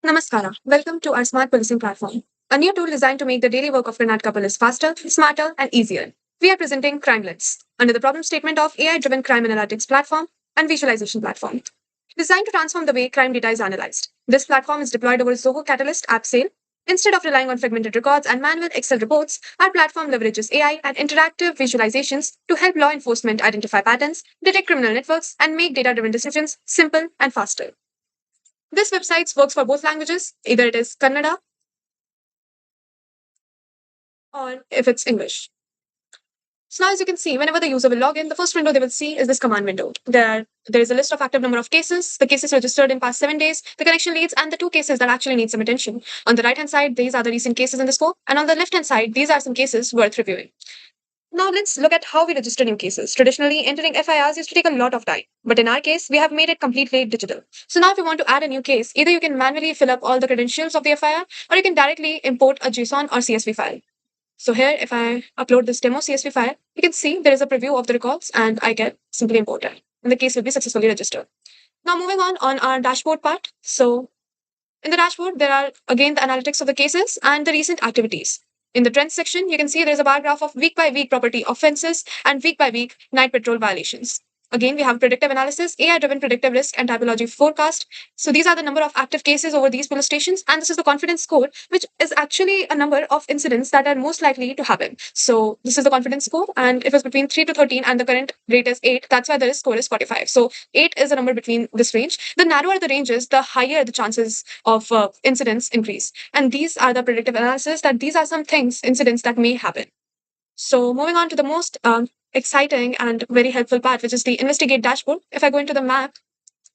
Namaskara. Welcome to our smart policing platform, a new tool designed to make the daily work of Karnataka police faster, smarter, and easier. We are presenting Crimelets under the problem statement of AI-driven crime analytics platform and visualization platform, designed to transform the way crime data is analyzed. This platform is deployed over Zoho Catalyst app sale. Instead of relying on fragmented records and manual Excel reports, our platform leverages AI and interactive visualizations to help law enforcement identify patterns, detect criminal networks, and make data-driven decisions simple and faster. This website works for both languages, either it is Kannada or if it's English. So now as you can see, whenever the user will log in, the first window they will see is this command window. There is a list of active number of cases, the cases registered in past 7 days, the connection leads, and the two cases that actually need some attention. On the right-hand side, these are the recent cases in the scope, and on the left-hand side, these are some cases worth reviewing. Now let's look at how we register new cases. Traditionally, entering FIRs used to take a lot of time, but in our case, we have made it completely digital. So now if you want to add a new case, either you can manually fill up all the credentials of the FIR, or you can directly import a JSON or CSV file. So here, if I upload this demo CSV file, you can see there is a preview of the records and I can simply import it. And the case will be successfully registered. Now moving on our dashboard part. So in the dashboard, there are again the analytics of the cases and the recent activities. In the trends section, you can see there's a bar graph of week by week property offenses and week by week night patrol violations. Again, we have predictive analysis, AI-driven predictive risk and typology forecast. So these are the number of active cases over these police stations, and this is the confidence score, which is actually a number of incidents that are most likely to happen. So this is the confidence score, and it was between 3 to 13, and the current rate is 8. That's why the risk score is 45. So 8 is a number between this range. The narrower the range is, the higher the chances of incidents increase. And these are the predictive analysis that these are some things, incidents that may happen. So moving on to the most exciting and very helpful part, which is the investigate dashboard. If I go into the map,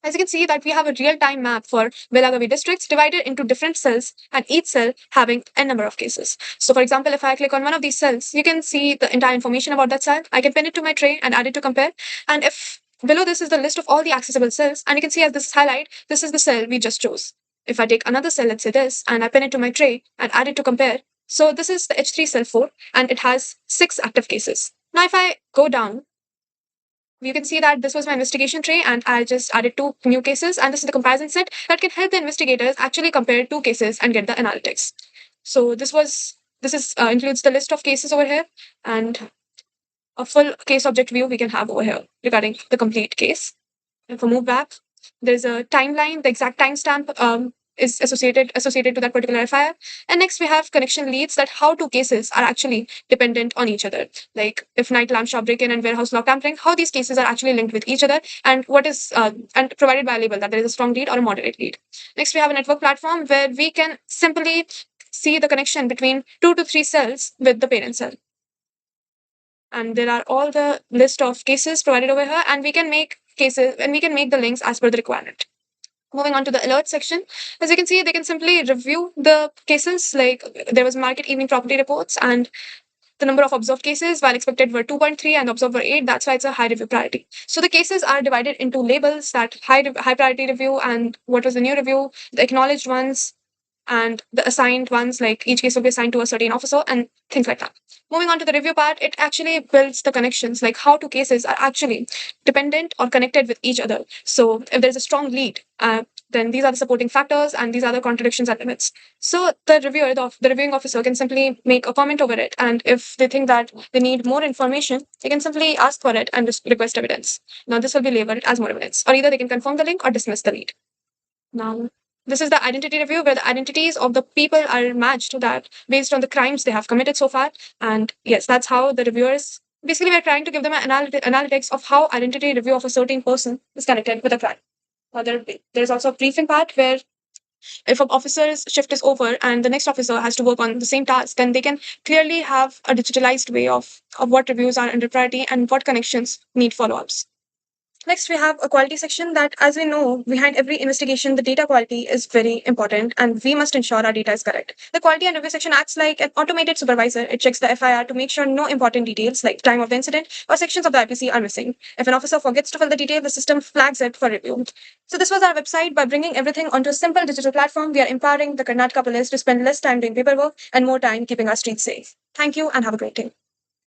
as you can see that we have a real-time map for Belagavi districts divided into different cells and each cell having a number of cases. So for example, if I click on one of these cells, you can see the entire information about that cell. I can pin it to my tray and add it to compare. And if below this is the list of all the accessible cells, and you can see as this highlight, this is the cell we just chose. If I take another cell, let's say this, and I pin it to my tray and add it to compare, so this is the H3 cell 4 and it has 6 active cases. Now if I go down, you can see that this was my investigation tray and I just added 2 new cases, and this is the comparison set that can help the investigators actually compare 2 cases and get the analytics. So this is includes the list of cases over here and a full case object view we can have over here regarding the complete case. If I move back, there's a timeline, the exact timestamp is associated to that particular FIR. And next we have connection leads, that how 2 cases are actually dependent on each other. Like if night lamp shop break-in and warehouse lock tampering, how these cases are actually linked with each other, and what is and provided by a label that there is a strong lead or a moderate lead. Next we have a network platform where we can simply see the connection between 2 to 3 cells with the parent cell. And there are all the list of cases provided over here, and we can make cases and we can make the links as per the requirement. Moving on to the alert section, as you can see, they can simply review the cases. Like there was market evening property reports, and the number of observed cases while expected were 2.3 and observed were 8. That's why it's a high review priority. So the cases are divided into labels, that high priority review and what was the new review, the acknowledged ones, and the assigned ones, like each case will be assigned to a certain officer and things like that. Moving on to the review part, it actually builds the connections, like how 2 cases are actually dependent or connected with each other. So if there's a strong lead, then these are the supporting factors and these are the contradictions and limits. So the reviewer, the reviewing officer can simply make a comment over it, and if they think that they need more information, they can simply ask for it and request evidence. Now this will be labeled as more evidence, or either they can confirm the link or dismiss the lead. Now this is the identity review, where the identities of the people are matched to that based on the crimes they have committed so far. And yes, that's how the reviewers, basically we're trying to give them an analytics of how identity review of a certain person is connected with a crime. Now there's also a briefing part where if an officer's shift is over and the next officer has to work on the same task, then they can clearly have a digitalized way of what reviews are under priority and what connections need follow-ups. Next, we have a quality section that, as we know, behind every investigation, the data quality is very important and we must ensure our data is correct. The quality and review section acts like an automated supervisor. It checks the FIR to make sure no important details like time of the incident or sections of the IPC are missing. If an officer forgets to fill the detail, the system flags it for review. So this was our website. By bringing everything onto a simple digital platform, we are empowering the Karnataka police to spend less time doing paperwork and more time keeping our streets safe. Thank you and have a great day.